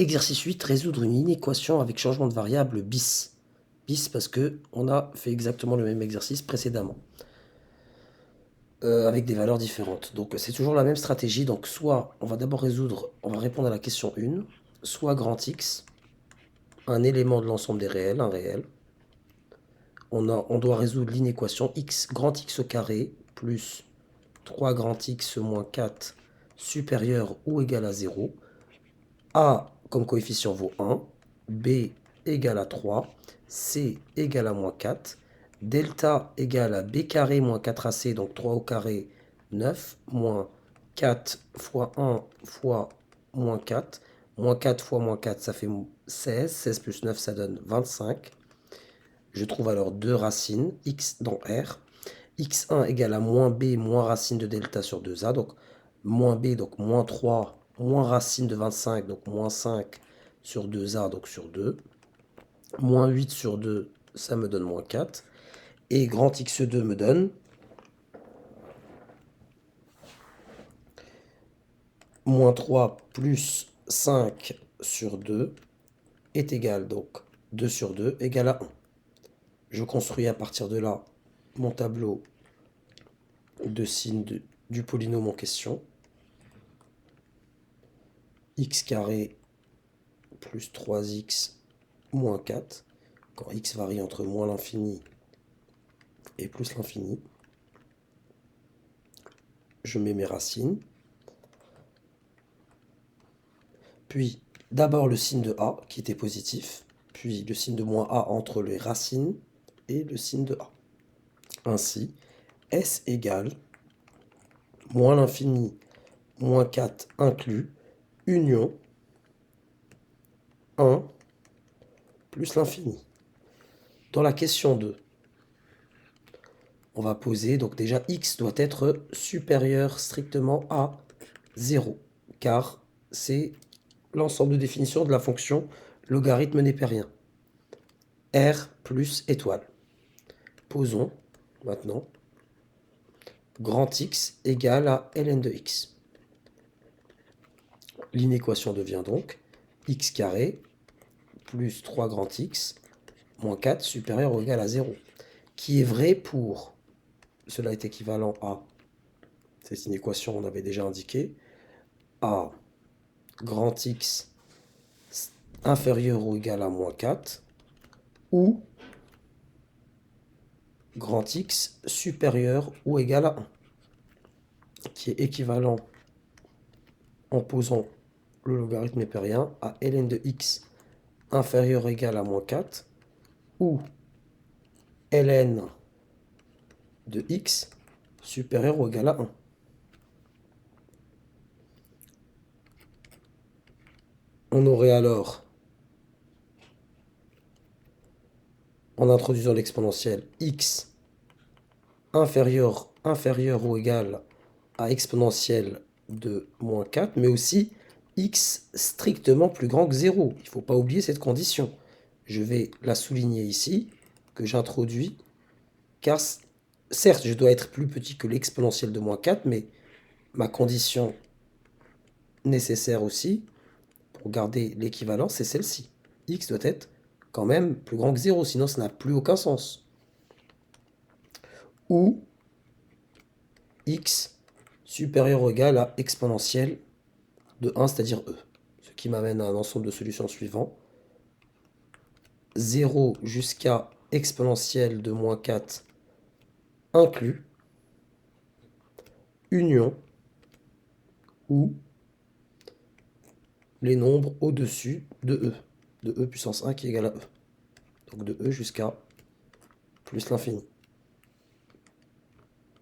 Exercice 8, résoudre une inéquation avec changement de variable bis. Bis parce que on a fait exactement le même exercice précédemment. Avec des valeurs différentes. Donc c'est toujours la même stratégie. Donc soit on va d'abord résoudre, on va répondre à la question 1, soit grand X, un élément de l'ensemble des réels, un réel. On doit résoudre l'inéquation x grand X au carré plus 3 grand X moins 4 supérieur ou égal à 0. A comme coefficient vaut 1, B égale à 3, C égale à moins 4, delta égale à B carré moins 4AC, donc 3 au carré, 9, moins 4 fois 1 fois moins 4, moins 4 fois moins 4, ça fait 16, 16 plus 9, ça donne 25. Je trouve alors deux racines, x dans R. x1 égale à moins b moins racine de delta sur 2a, donc moins b, donc moins 3, moins racine de 25, donc moins 5 sur 2a, donc sur 2. Moins 8 sur 2, ça me donne moins 4. Et grand x2 me donne moins 3 plus 5 sur 2 est égal, donc 2 sur 2 égale à 1. Je construis à partir de là mon tableau de signes du polynôme en question. X carré plus 3x moins 4, quand x varie entre moins l'infini et plus l'infini. Je mets mes racines. Puis d'abord le signe de a qui était positif, puis le signe de moins a entre les racines et le signe de a. Ainsi, s égale moins l'infini moins 4 inclus, union 1 plus l'infini. Dans la question 2, on va poser, donc déjà x doit être supérieur strictement à 0, car c'est l'ensemble de définition de la fonction logarithme népérien. R plus étoile. Posons maintenant grand X égale à ln de x. L'inéquation devient donc x carré plus 3 grand X moins 4 supérieur ou égal à 0, qui est vrai pour, cela est équivalent à, cette inéquation on avait déjà indiqué, à grand X inférieur ou égal à moins 4, ou grand X supérieur ou égal à 1, qui est équivalent en posant le logarithme népérien à ln de x inférieur ou égal à moins 4, ou ln de x supérieur ou égal à 1. On aurait alors, en introduisant l'exponentielle, x inférieur ou égal à exponentielle de moins 4, mais aussi x strictement plus grand que 0. Il ne faut pas oublier cette condition. Je vais la souligner ici, que j'introduis, car certes, je dois être plus petit que l'exponentielle de moins 4, mais ma condition nécessaire aussi, pour garder l'équivalence, c'est celle-ci. X doit être quand même plus grand que 0, sinon ça n'a plus aucun sens. Ou x supérieur ou égal à exponentielle de 1, c'est-à-dire e. Ce qui m'amène à un ensemble de solutions suivant. 0 jusqu'à exponentielle de moins 4 inclus, union, ou les nombres au-dessus de e puissance 1 qui est égal à e. Donc de e jusqu'à plus l'infini.